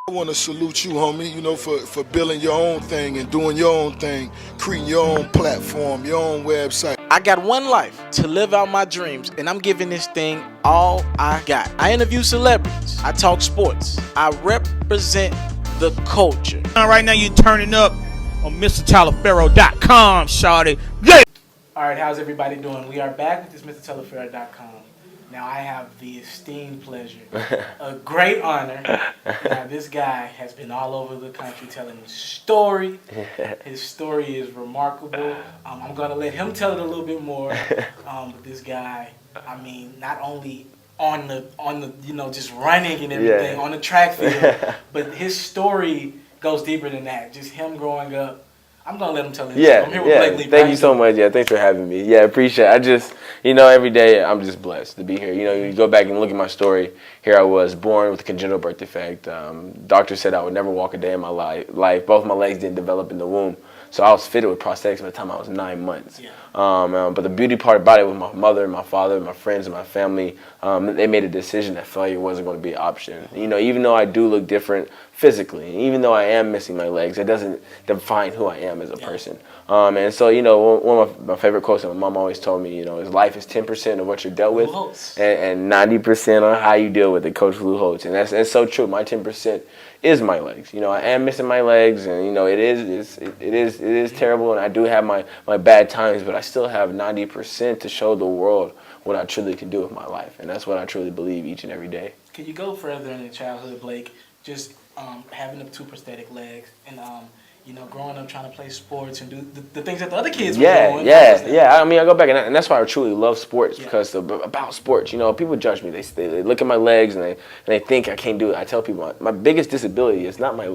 I want to salute you, homie, you know, for building your own thing and doing your own thing, creating your own platform, your own website. I got one life to live out my dreams, and I'm giving this thing all I got. I interview celebrities. I talk sports. I represent the culture. Right now, you're turning up on MrTaliaferro.com, shawty. Yeah! All right, how's everybody doing? We are back with this MrTaliaferro.com. Now, I have the esteemed pleasure, a great honor. Now, this guy has been all over the country telling his story. His story is remarkable. I'm going to let him tell it a little bit more. But this guy, I mean, not only on the you know, just running and everything, on the track field, but his story goes deeper than that. Just him growing up. I'm going to let him tell it. I'm here with Blake Leeper. Thank you so much. Yeah, thanks for having me. Yeah, appreciate it. I just, you know, every day I'm just blessed to be here. You know, you go back and look at my story. Here I was, born with a congenital birth defect. Doctor said I would never walk a day in my life. Both my legs didn't develop in the womb. So I was fitted with prosthetics by the time I was 9 months. Yeah. But the beauty part about it was my mother and my father and my friends and my family, they made a decision that failure wasn't going to be an option. You know, even though I do look different physically, even though I am missing my legs, it doesn't define who I am as a person. And so, you know, one of my favorite quotes that my mom always told me, you know, is life is 10% of what you're dealt with and 90% on how you deal with it, Coach Lou Holtz. And that's so true. My 10% is my legs. You know, I am missing my legs, and you know, it is terrible, and I do have my bad times, but I still have 90% to show the world what I truly can do with my life, and that's what I truly believe each and every day. Can you go further in your childhood, Blake? Just having the two prosthetic legs and you know, growing up trying to play sports and do the things that the other kids were doing. Yeah. I mean, I go back, and that's why I truly love sports, because about sports, you know, people judge me. They look at my legs and they think I can't do it. I tell people my biggest disability is not my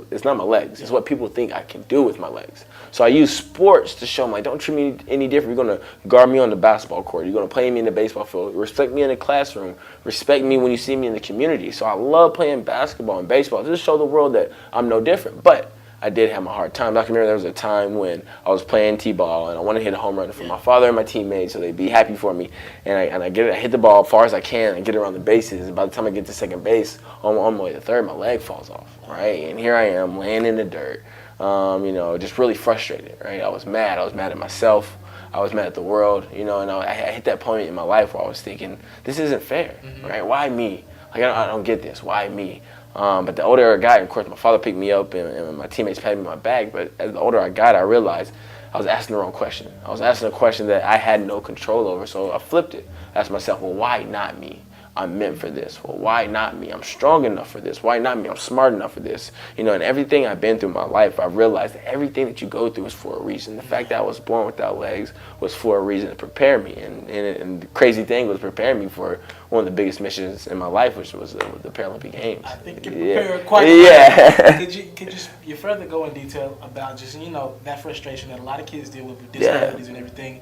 legs. It's what people think I can do with my legs. So I use sports to show them, like, don't treat me any different. You're going to guard me on the basketball court. You're going to play me in the baseball field. Respect me in the classroom. Respect me when you see me in the community. So I love playing basketball and baseball just to show the world that I'm no different. But I did have my hard time. I can remember there was a time when I was playing t-ball and I wanted to hit a home run for my father and my teammates so they'd be happy for me. And I hit the ball as far as I can and get around the bases. And by the time I get to second base, on my way to third, my leg falls off, right? And here I am laying in the dirt, you know, just really frustrated, right? I was mad. I was mad at myself. I was mad at the world, you know, and I hit that point in my life where I was thinking, this isn't fair, right? Why me? Like, I don't get this. Why me? But the older I got, of course, my father picked me up and my teammates patted me on my back. But as the older I got, I realized I was asking the wrong question. I was asking a question that I had no control over. So I flipped it. I asked myself, well, why not me? I'm meant for this. Well, why not me? I'm strong enough for this. Why not me? I'm smart enough for this. You know, and everything I've been through in my life, I've realized that everything that you go through is for a reason. The fact that I was born without legs was for a reason to prepare me. And the crazy thing was preparing me for one of the biggest missions in my life, which was the Paralympic Games. I think you're prepared quite well. Yeah. Could you further go in detail about just, you know, that frustration that a lot of kids deal with disabilities and everything?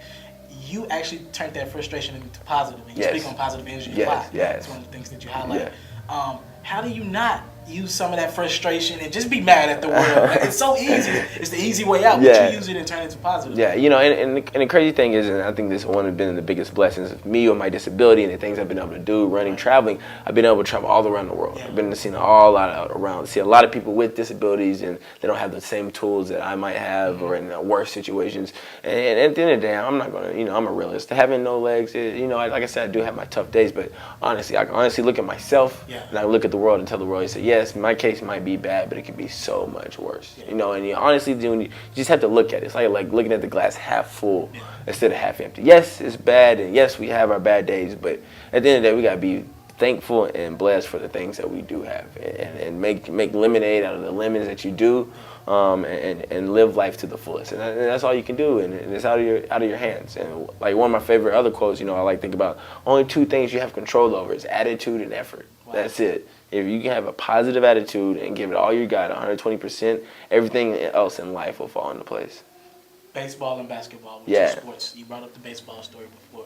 You actually turned that frustration into positive, and you speak on positive energy a lot. That's one of the things that you highlight. How do you not use some of that frustration and just be mad at the world? It's so easy. It's the easy way out, but you use it and turn it into positive. Yeah, you know, and the crazy thing is, and I think this one has been the biggest blessings of me with my disability and the things I've been able to do, running, traveling. I've been able to travel all around the world. I've been seeing see a lot of people with disabilities, and they don't have the same tools that I might have, or in worse situations. And at the end of the day, I'm not gonna, you know, I'm a realist. Having no legs, you know, like I said, I do have my tough days, but honestly, I can honestly look at myself and I look at the world and tell the world, and say, yes, my case might be bad, but it could be so much worse. You know, and you honestly do. You just have to look at it. It's like looking at the glass half full instead of half empty. Yes, it's bad, and yes, we have our bad days, but at the end of the day, we gotta be thankful and blessed for the things that we do have, and make lemonade out of the lemons that you do, and live life to the fullest. And that's all you can do, and it's out of your hands. And like one of my favorite other quotes, you know, I like to think about, only two things you have control over is attitude and effort. That's it. If you can have a positive attitude and give it all you got, 120%, everything else in life will fall into place. Baseball and basketball, which are sports. You brought up the baseball story before.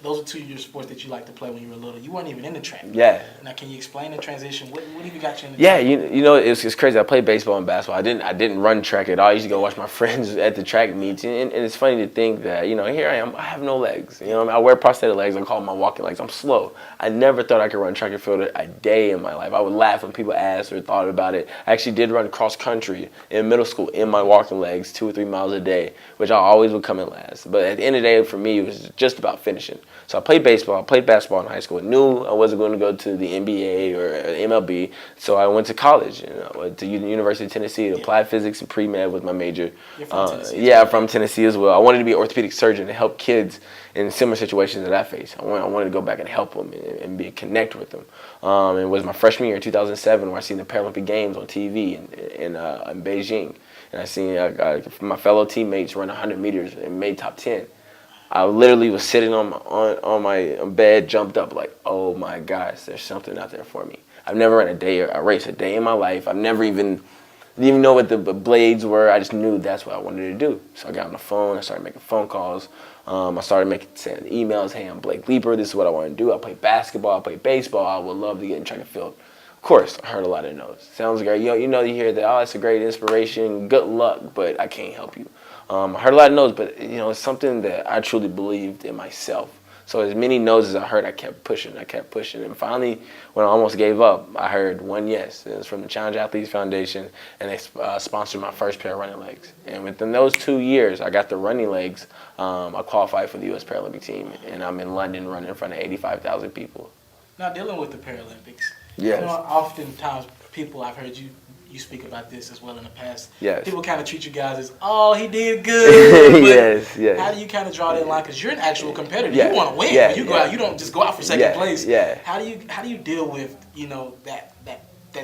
those are two of your sports that you like to play when you were little. You weren't even in the track. Yeah. Now, can you explain the transition? What even got you in the Yeah, track? you know, it's crazy. I played baseball and basketball. I didn't run track at all. I used to go watch my friends at the track meets, and it's funny to think that, you know, here I am. I have no legs. You know, I wear prosthetic legs. I call them my walking legs. I'm slow. I never thought I could run track and field a day in my life. I would laugh when people asked or thought about it. I actually did run cross country in middle school in my walking legs, 2 or 3 miles a day, which I always would come in last. But at the end of the day, for me, it was just about finishing. So I played baseball. I played basketball in high school. I knew I wasn't going to go to the NBA or MLB, so I went to college. You know, went to University of Tennessee. Applied physics and pre-med was my major. You're from Tennessee? Yeah, I'm from Tennessee as well. I wanted to be an orthopedic surgeon to help kids in similar situations that I face. I wanted to go back and help them and connect with them. And it was my freshman year in 2007 where I seen the Paralympic Games on TV in Beijing, and I seen my fellow teammates run 100 meters and made top 10. I literally was sitting on my bed, jumped up like, oh my gosh, there's something out there for me. I've never run a race a day in my life. I've never didn't even know what the blades were. I just knew that's what I wanted to do. So I got on the phone. I started making phone calls. I started sending emails. Hey, I'm Blake Leeper. This is what I want to do. I play basketball. I play baseball. I would love to get in track and field. Of course, I heard a lot of no's. Sounds great. You hear that, oh, it's a great inspiration. Good luck, but I can't help you. I heard a lot of no's, but you know, it's something that I truly believed in myself. So as many no's as I heard, I kept pushing. And finally, when I almost gave up, I heard one yes. It was from the Challenge Athletes Foundation, and they sponsored my first pair of running legs. And within those 2 years, I got the running legs. I qualified for the U.S. Paralympic team, and I'm in London running in front of 85,000 people. Now, dealing with the Paralympics, Yes. you know, oftentimes I've heard you speak about this as well in the past. Yes. People kind of treat you guys as, oh, he did good. But yes. how do you kind of draw that line? Because you're an actual competitor. Yeah. You want to win. Yeah. When you go out, you don't just go out for second place. Yeah. How do you deal with, you know, that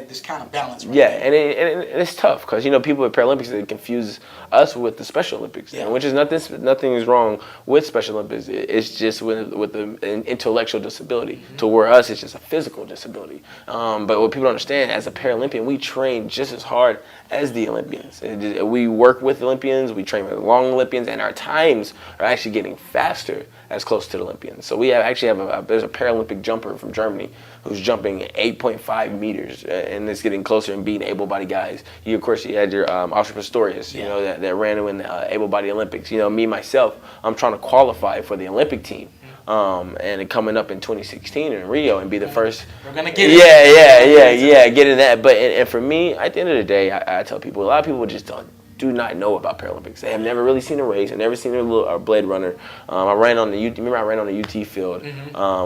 this kind of balance? Right And it's tough because, you know, people at Paralympics, they confuse us with the Special Olympics, which is nothing is wrong with Special Olympics. It's just with an intellectual disability. To where us, it's just a physical disability. But what people don't understand, as a Paralympian, we train just as hard as the Olympians. We work with Olympians, we train with long Olympians, and our times are actually getting faster as close to the Olympians. So there's a Paralympic jumper from Germany who's jumping 8.5 meters, and it's getting closer and beating able-bodied guys. You had your Oscar Pistorius, you know, that ran in the able-bodied Olympics. You know, me, myself, I'm trying to qualify for the Olympic team. And coming up in 2016 in Rio and be the first. We're gonna get it. Getting that. But and for me, at the end of the day, I tell people, a lot of people just do not know about Paralympics. They have never really seen a race. I've never seen a blade runner. I ran on the UT field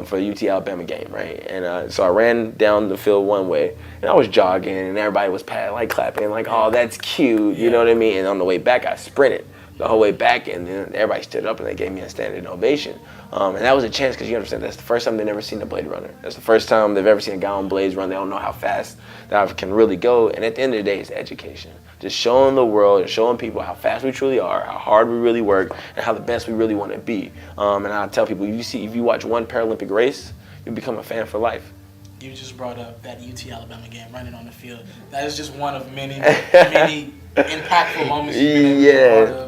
for the UT Alabama game, right? And so I ran down the field one way, and I was jogging, and everybody was clapping, like, oh, that's cute, you know what I mean? And on the way back, I sprinted the whole way back, and then everybody stood up and they gave me a standing ovation. And that was a chance, because you understand, that's the first time they've ever seen a blade runner. That's the first time they've ever seen a guy on blades run. They don't know how fast that can really go. And at the end of the day, it's education. Just showing the world and showing people how fast we truly are, how hard we really work, and how the best we really want to be. And I tell people, if you watch one Paralympic race, you become a fan for life. You just brought up that UT Alabama game, running on the field. That is just one of many impactful moments you've been able to be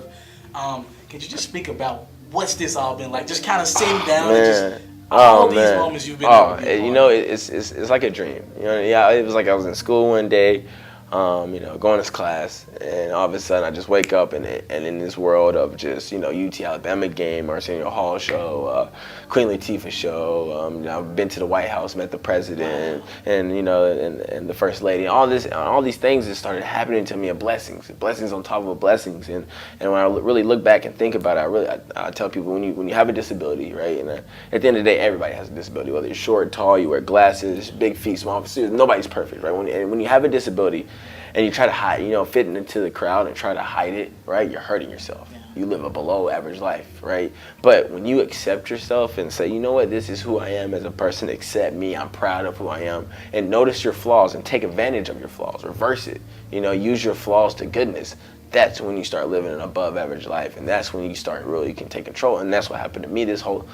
part of. Could you just speak about what's this all been like? Just kind of sitting down and just all these moments you've been able to be you know, it's like a dream. You know, it was like I was in school one day, you know, going to class, and all of a sudden I just wake up and in this world of just, you know, UT Alabama game, Arsenio Hall show, Queen Latifah show. I've been to the White House, met the president, and you know, and the first lady. All these things that started happening to me are blessings on top of blessings. And when I really look back and think about it, I tell people, when you have a disability, right? And at the end of the day, everybody has a disability, whether you're short, tall, you wear glasses, big feet, small feet. Nobody's perfect, right? When you have a disability and you try to hide, you know, fit into the crowd and try to hide it, right? You're hurting yourself. You live a below average life, right? But when you accept yourself and say, you know what, this is who I am as a person, accept me, I'm proud of who I am, and notice your flaws and take advantage of your flaws, reverse it, you know, use your flaws to goodness, that's when you start living an above average life, and that's when you start really can take control. And that's what happened to me this whole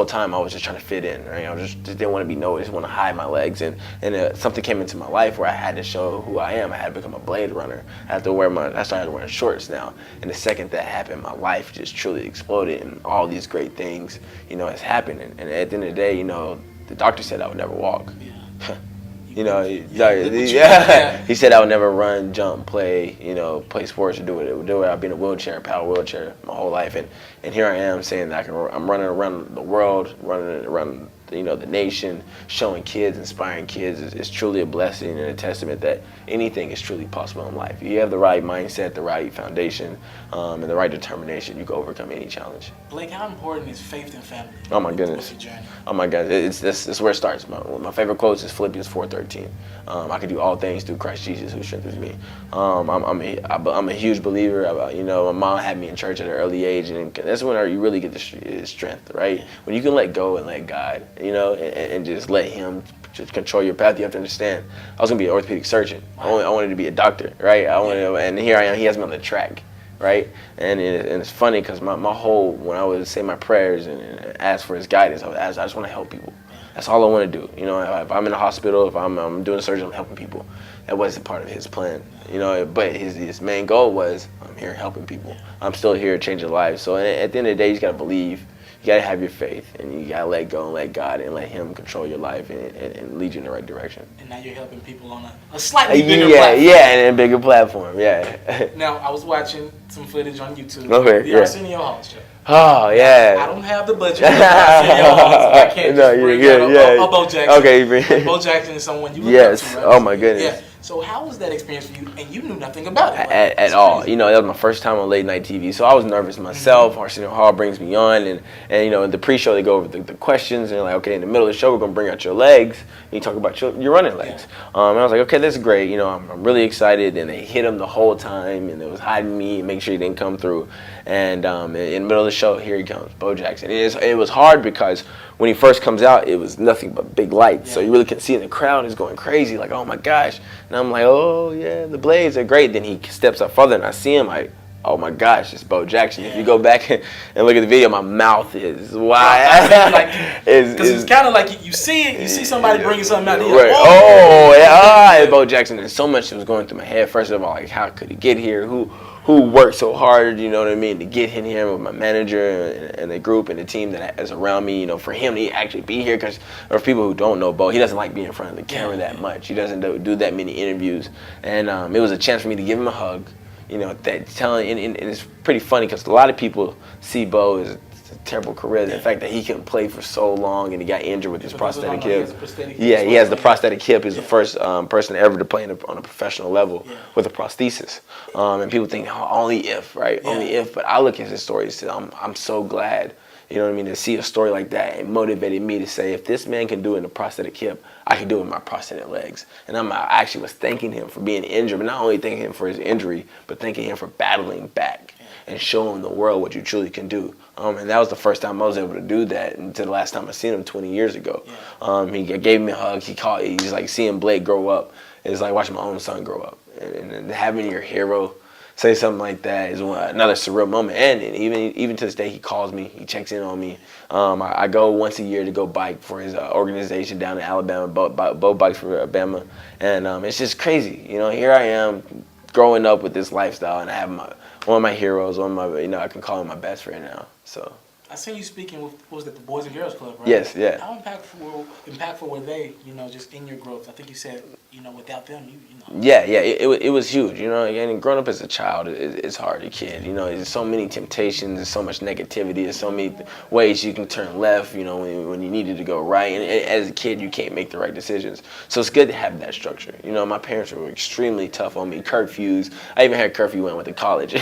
time. I was just trying to fit in, right? I was just didn't want to be noticed, want to hide my legs, and something came into my life where I had to show who I am. I had to become a blade runner. I started wearing shorts now, and the second that happened, my life just truly exploded, and all these great things, has happened. And at the end of the day, the doctor said I would never walk. Yeah. He said I would never run, jump, play sports or do it. I've been in a wheelchair, power wheelchair my whole life, and here I am saying that I'm running around the world, running around the nation, showing kids, inspiring kids. Is truly a blessing and a testament that anything is truly possible in life. If you have the right mindset, the right foundation, and the right determination, you can overcome any challenge. Blake, how important is faith and family? Oh my goodness. What's your journey? Oh my God, it's where it starts. My favorite quote is Philippians 4:13. I can do all things through Christ Jesus who strengthens me. I'm a huge believer. My mom had me in church at an early age, and that's when you really get the strength, right? When you can let go and let God, and just let Him just control your path. You have to understand, I was gonna be an orthopedic surgeon. I wanted to be a doctor, right? And here I am. He has me on the track, right? And it's funny because my whole, when I would say my prayers and ask for His guidance, I just want to help people. That's all I want to do. If I'm in a hospital, if I'm doing surgery, I'm helping people. That wasn't part of His plan, but his main goal was, I'm here helping people. I'm still here changing lives. So at the end of the day, you just got to believe. You got to have your faith, and you got to let go and let God and let Him control your life and lead you in the right direction. And now you're helping people on a slightly bigger platform. Yeah, and a bigger platform, yeah. Now, I was watching some footage on YouTube. Okay, the yeah. Arsenio Hall show. Oh, yeah. I don't have the budget for Arsenio Hall, so I can't just bring out a Bo Jackson. Okay. Bo Jackson is someone you look Yes. up to, right? Oh, my goodness. Yeah. So how was that experience for you? And you knew nothing about it. At all. That was my first time on late night TV, so I was nervous myself. Mm-hmm. Arsenio Hall brings me on, and in the pre-show they go over the questions, and they're like, okay, in the middle of the show we're gonna bring out your legs, and you talk about your running legs. Yeah. And I was like, okay, that's great. I'm really excited, and they hit him the whole time, and it was hiding me and make sure he didn't come through. And in the middle of the show, here he comes, Bo Jackson. It was hard because when he first comes out, it was nothing but big lights. Yeah. So you really can see in the crowd is going crazy, like, oh my gosh. And I'm like, oh yeah, the blades are great. Then he steps up further and I see him like, oh my gosh, it's Bo Jackson. Yeah. If you go back and look at the video, my mouth is wide. Because it's kind of like you see it, you see somebody bringing something out. Right. Like, oh yeah, it's Bo Jackson. And so much was going through my head. First of all, like, how could he get here? Who worked so hard, to get him here with my manager and the group and the team that is around me, for him to actually be here. Because for people who don't know Bo, he doesn't like being in front of the camera that much. He doesn't do that many interviews. And it was a chance for me to give him a hug, and it's pretty funny because a lot of people see Bo as a terrible career. The fact that he couldn't play for so long and he got injured with his prosthetic hip. He has the prosthetic hip. He's the first person ever to play on a professional level with a prosthesis. And people think, only if, right? Yeah. Only if. But I look at his story and say, I'm so glad, to see a story like that. It motivated me to say, if this man can do it in a prosthetic hip, I can do it with my prosthetic legs. And I actually was thanking him for being injured, but not only thanking him for his injury, but thanking him for battling back and showing the world what you truly can do. And that was the first time I was able to do that until the last time I seen him 20 years ago. Yeah. He gave me a hug. He's like, seeing Blake grow up is like watching my own son grow up. And having your hero say something like that is another surreal moment. And even to this day, he calls me. He checks in on me. I go once a year to go bike for his organization down in Alabama, boat bikes for Alabama. And it's just crazy. Here I am growing up with this lifestyle, and I have one of my heroes, I can call him my best friend now. So I seen you speaking with, what was it, the Boys and Girls Club, right? Yes, yeah. How impactful were they, just in your growth? I think you said, without them, Yeah, it was huge, and growing up as a child, it's hard, a kid, there's so many temptations, there's so much negativity, there's so many ways you can turn left, when you needed to go right, and as a kid, you can't make the right decisions. So it's good to have that structure. My parents were extremely tough on me, curfews. I even had curfew when I went to college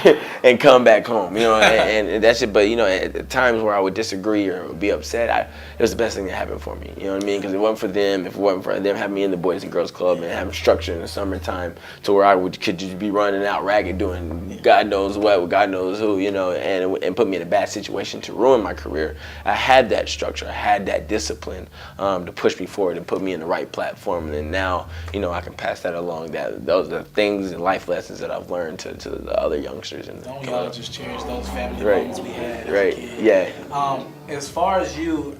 and come back home, and that's it. But, at times where I would disagree or be upset, it was the best thing that happened for me. You know what I mean? Because it wasn't for them. If it wasn't for them having me in the Boys and Girls Club and having structure in the summertime to where could just be running out ragged doing God knows what with God knows who, you know, and put me in a bad situation to ruin my career. I had that structure. I had that discipline to push me forward and put me in the right platform. And now, you know, I can pass that along. Those are things and life lessons that I've learned to the other youngsters. And don't we all just cherish those family moments we had? Right. Yeah. As far as you,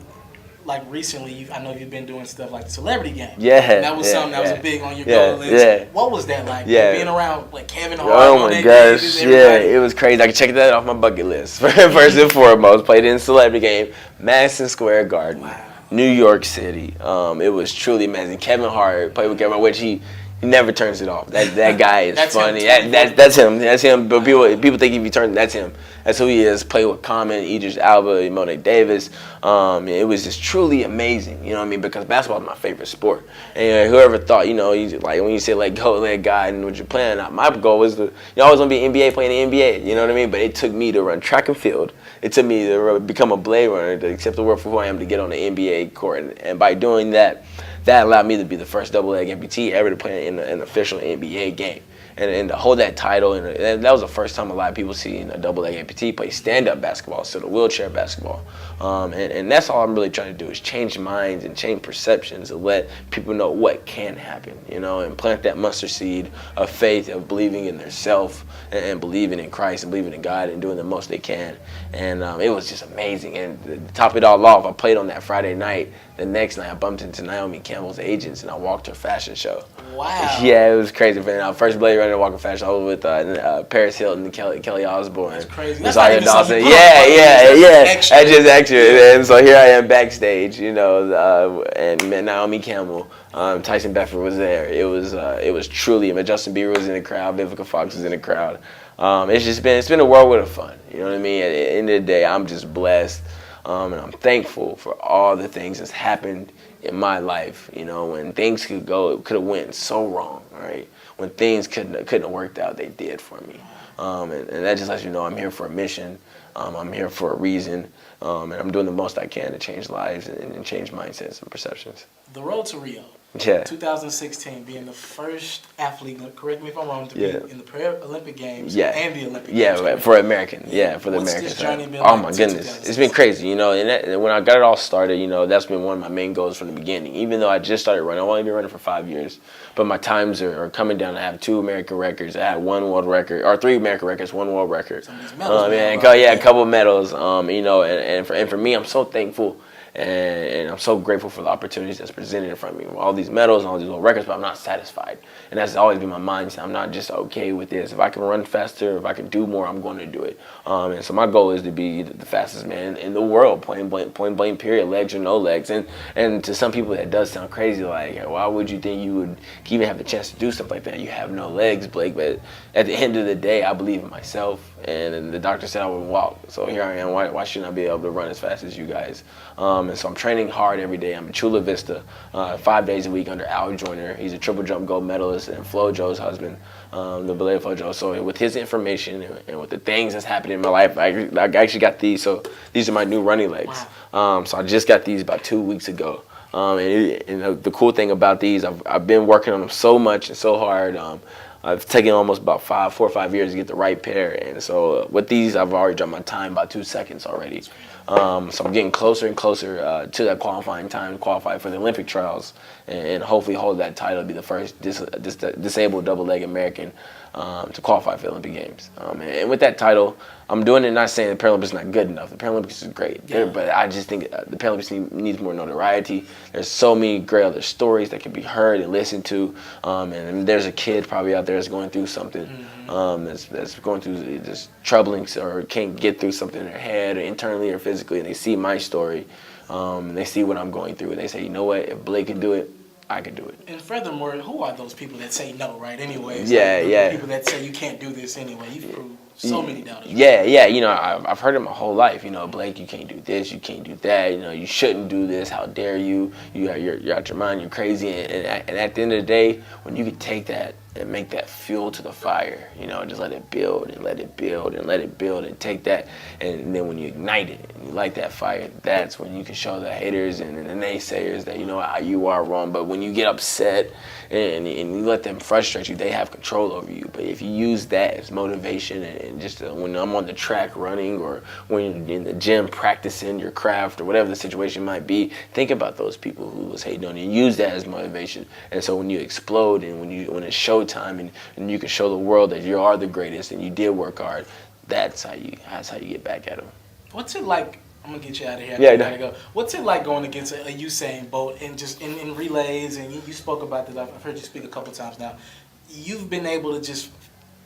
like recently, I know you've been doing stuff like the Celebrity Game. Yeah. That was something that was big on your goal list. Yeah. What was that like? Yeah. Being around like Kevin Hart. Oh my gosh. Yeah, it was crazy. I can check that off my bucket list. First and foremost, played in the Celebrity Game, Madison Square Garden, Wow. New York City. It was truly amazing. Kevin Hart played with Kevin Hart, which he never turns it off. That guy is That's funny. him. That's him. That's him. But people think if you turn, that's him. That's who he is. Played with Common, Idris Elba, Monet Davis. It was just truly amazing. You know what I mean? Because basketball is my favorite sport. And whoever thought, you know, like when you say like go let God and what you're playing, my goal was to, I always want to be NBA playing the NBA. You know what I mean? But it took me to run track and field. It took me to become a blade runner, to accept the world for who I am, to get on the NBA court. And by doing that, that allowed me to be the first double-leg amputee ever to play in an official NBA game. And to hold that title, and that was the first time a lot of people seen a double-leg amputee play stand-up basketball instead of wheelchair basketball. And that's all I'm really trying to do is change minds and change perceptions and let people know what can happen, you know, and plant that mustard seed of faith, of believing in themselves and believing in Christ and believing in God and doing the most they can. And it was just amazing. And to top it all off, I played on that Friday night. The next night, I bumped into Naomi Campbell's agents, and I walked her fashion show. Wow. Yeah, it was crazy. Man, first Blade Runner walking fashion, I was with Paris Hilton and Kelly Osbourne. That's crazy. That's not even something you put on Yeah. Extra. I just extra. And so here I am backstage, you know, and met Naomi Campbell. Tyson Beckford was there. It was truly, I mean, Justin Bieber was in the crowd. Vivica Fox was in the crowd. It's been a whirlwind of fun. You know what I mean? At the end of the day, I'm just blessed. And I'm thankful for all the things that's happened in my life. You know, when things could have went so wrong, right? When things couldn't have worked out, they did for me. And that just lets you know I'm here for a mission. I'm here for a reason. And I'm doing the most I can to change lives and change mindsets and perceptions. The road to Rio. Yeah. 2016, being the first athlete, correct me if I'm wrong, to be in the Paralympic Games and the Olympic Games. Yeah, for American. Yeah, for the What's American this side. journey been Oh like my since goodness, 2016? it's been crazy. You know, and when I got it all started, you know, that's been one of my main goals from the beginning. Even though I just started running, I've only been running for 5 years, but my times are coming down. I have 2 American records. I had 1 world record, or 3 American records, 1 world record. A couple medals. You know, and for me, I'm so thankful. And I'm so grateful for the opportunities that's presented in front of me. All these medals and all these world records, but I'm not satisfied. And that's always been my mindset. I'm not just okay with this. If I can run faster, if I can do more, I'm going to do it. And so my goal is to be the fastest man in the world, point blank, period, legs or no legs. And to some people that does sound crazy, like, why would you think you would even have the chance to do something like that? You have no legs, Blake. But at the end of the day, I believe in myself. And the doctor said I would walk. So here I am. Why shouldn't I be able to run as fast as you guys? And so I'm training hard every day. I'm at Chula Vista 5 days a week under Al Joyner. He's a triple jump gold medalist and FloJo's husband, the Belay FloJo. So with his information and with the things that's happening in my life, I actually got these. So these are my new running legs. Wow. So I just got these about 2 weeks ago. And the cool thing about these, I've been working on them so much and so hard. I've taken almost about 4 or 5 years to get the right pair. And so with these, I've already dropped my time by 2 seconds already. So I'm getting closer and closer to that qualifying time to qualify for the Olympic trials and hopefully hold that title, be the first disabled double-leg American to qualify for the Olympic Games. And with that title, I'm doing it not saying the Paralympics is not good enough. The Paralympics is great, but I just think the Paralympics needs more notoriety. There's so many great other stories that can be heard and listened to, and there's a kid probably out there that's going through something that's going through just troubling or can't get through something in their head or internally or physically, and they see my story, and they see what I'm going through, and they say, you know what, if Blake can do it, I can do it. And furthermore, who are those people that say no, right? Anyways, the people that say you can't do this anyway. You've proved so many doubters. Yeah. You know, I've heard it my whole life. You know, Blake, you can't do this, you can't do that. You know, you shouldn't do this. How dare you? You're out your mind. You're crazy. And at the end of the day, when you can take that and make that fuel to the fire, you know, just let it build and let it build and let it build and take that, and then when you ignite it and you light that fire, that's when you can show the haters and the naysayers that, you know, you are wrong. But when you get upset and you let them frustrate you, they have control over you. But if you use that as motivation and just when I'm on the track running or when you're in the gym practicing your craft or whatever the situation might be, think about those people who was hating on you and use that as motivation. And so when you explode and when it's showtime and you can show the world that you are the greatest and you did work hard, that's how you get back at them. What's it like? I'm gonna get you out of here. Yeah, gotta go. What's it like going against a Usain Bolt and just in relays? And you spoke about this. I've heard you speak a couple times now. You've been able to just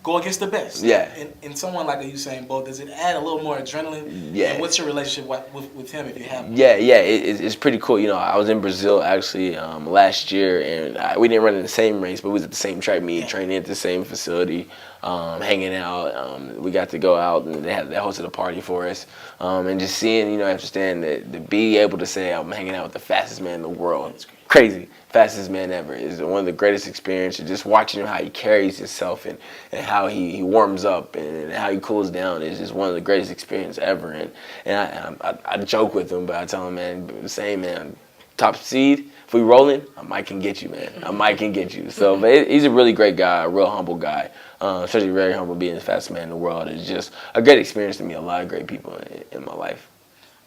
go against the best. Yeah. And someone like a Usain Bolt, does it add a little more adrenaline? Yeah. And what's your relationship with him, if you have? Yeah, it's pretty cool. You know, I was in Brazil actually last year, and we didn't run in the same race, but we was at the same track meet, training at the same facility, hanging out. We got to go out, and they hosted a party for us, and just seeing, you know, understand that to be able to say I'm hanging out with the fastest man in the world, crazy. Fastest man ever is one of the greatest experiences. Just watching him, how he carries himself and how he warms up and how he cools down is just one of the greatest experiences ever. And I joke with him, but I tell him, man, same man, top seed. If we rolling, I might can get you, man. I might can get you. So, but he's a really great guy, a real humble guy. Especially very humble, being the fastest man in the world. It's just a great experience to meet a lot of great people in my life.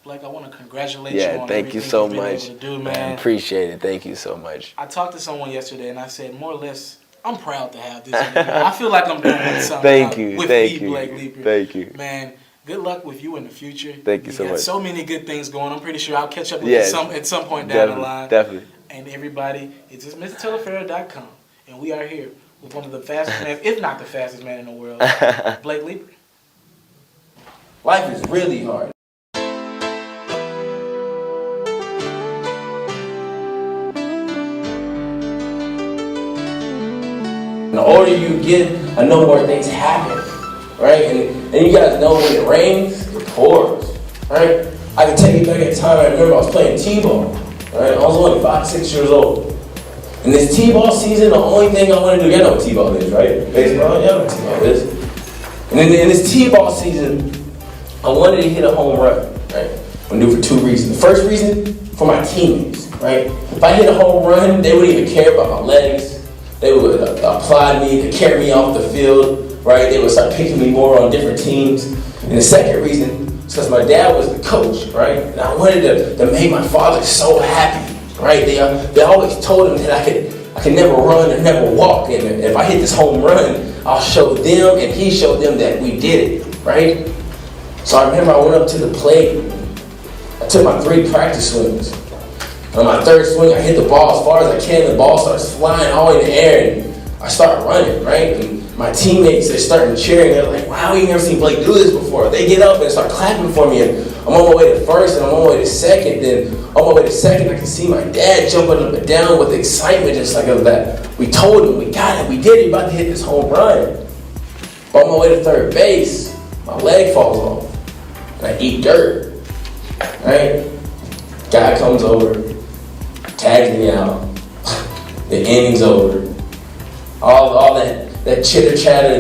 Blake, I want to congratulate you on thank you everything so you've been much. able to do, man. I appreciate it. Thank you so much. I talked to someone yesterday, and I said, more or less, I'm proud to have this interview. I feel like I'm doing something Thank you. with Thank me, you. Blake Leeper. Thank you. Man, good luck with you in the future. Thank you so got much. so many good things going. I'm pretty sure I'll catch up with you at some point down the line. Definitely. And everybody, it's just MrTelefera.com. And we are here with one of the fastest men, if not the fastest man in the world, Blake Leeper. Life is really hard. The older you get, I know more things happen, right? And you guys know when it rains, it pours, right? I can take you back at time. I remember I was playing T-ball, right? I was only 5, 6 years old. And this T-ball season, the only thing I want to do, you know what T-ball is, right? Baseball, you know what T-ball is. And in this T-ball season, I wanted to hit a home run, right? I'm gonna do it for 2 reasons. The first reason, for my teammates, right? If I hit a home run, they wouldn't even care about my legs. They would applaud me, they carry me off the field, right? They would start picking me more on different teams. And the second reason is because my dad was the coach, right? And I wanted to make my father so happy, right? They always told him that I could never run or never walk, and if I hit this home run, I'll show them, and he showed them that we did it, right? So I remember I went up to the plate. I took my 3 practice swings. On my 3rd swing, I hit the ball as far as I can. The ball starts flying all in the air, and I start running, right? And my teammates, they're starting cheering. They're like, wow, we never seen Blake do this before. They get up and start clapping for me, and I'm on my way to 1st, and I'm on my way to 2nd. Then on my way to 2nd, I can see my dad jumping up and down with excitement, just like of that. We told him, we got it, we did it, we're about to hit this home run. On my way to 3rd base, my leg falls off, and I eat dirt, right? Guy comes over, tags me out. The inning's over. All that chitter chatter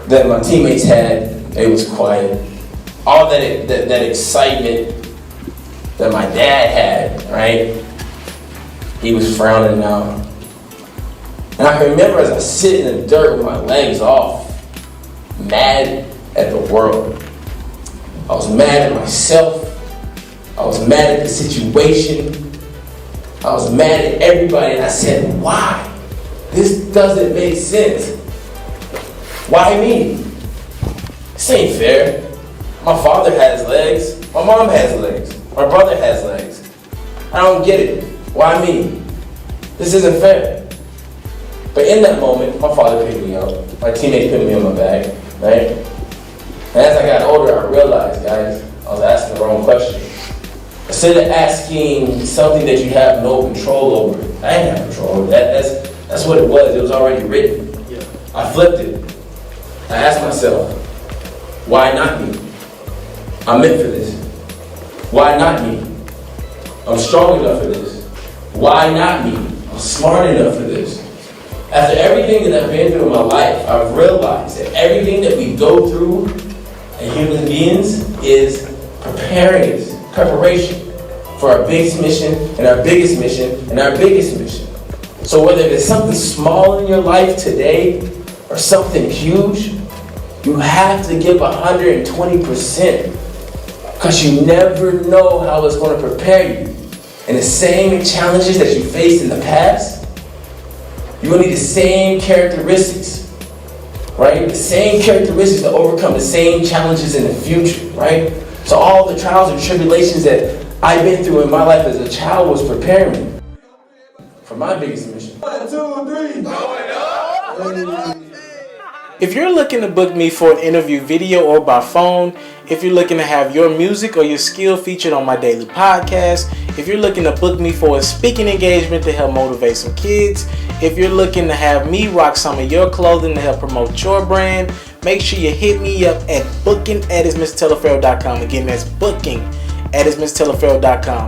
that my teammates had, it was quiet. All that excitement that my dad had, right? He was frowning now. And I can remember as I sit in the dirt with my legs off, mad at the world. I was mad at myself. I was mad at the situation. I was mad at everybody, and I said, why? This doesn't make sense. Why me? This ain't fair. My father has legs. My mom has legs. My brother has legs. I don't get it. Why me? This isn't fair. But in that moment, my father picked me up. My teammates put me on my back, right? And as I got older, I realized, guys, I was asking the wrong question. Instead of asking something that you have no control over, I didn't have control over that. That's what it was. It was already written. Yeah. I flipped it. I asked myself, why not me? I'm meant for this. Why not me? I'm strong enough for this. Why not me? I'm smart enough for this. After everything that I've been through in my life, I've realized that everything that we go through as human beings is preparation for our biggest mission and our biggest mission and our biggest mission. So whether it's something small in your life today or something huge, you have to give 120% because you never know how it's going to prepare you. And the same challenges that you faced in the past, you're going to need the same characteristics, right? The same characteristics to overcome the same challenges in the future, right? So all the trials and tribulations that I've been through in my life as a child was preparing me for my biggest mission. 1, 2, 3, going up. If you're looking to book me for an interview video or by phone, if you're looking to have your music or your skill featured on my daily podcast, if you're looking to book me for a speaking engagement to help motivate some kids, if you're looking to have me rock some of your clothing to help promote your brand, make sure you hit me up at booking@ismrteleferro.com. Again, that's booking@ismrteleferro.com.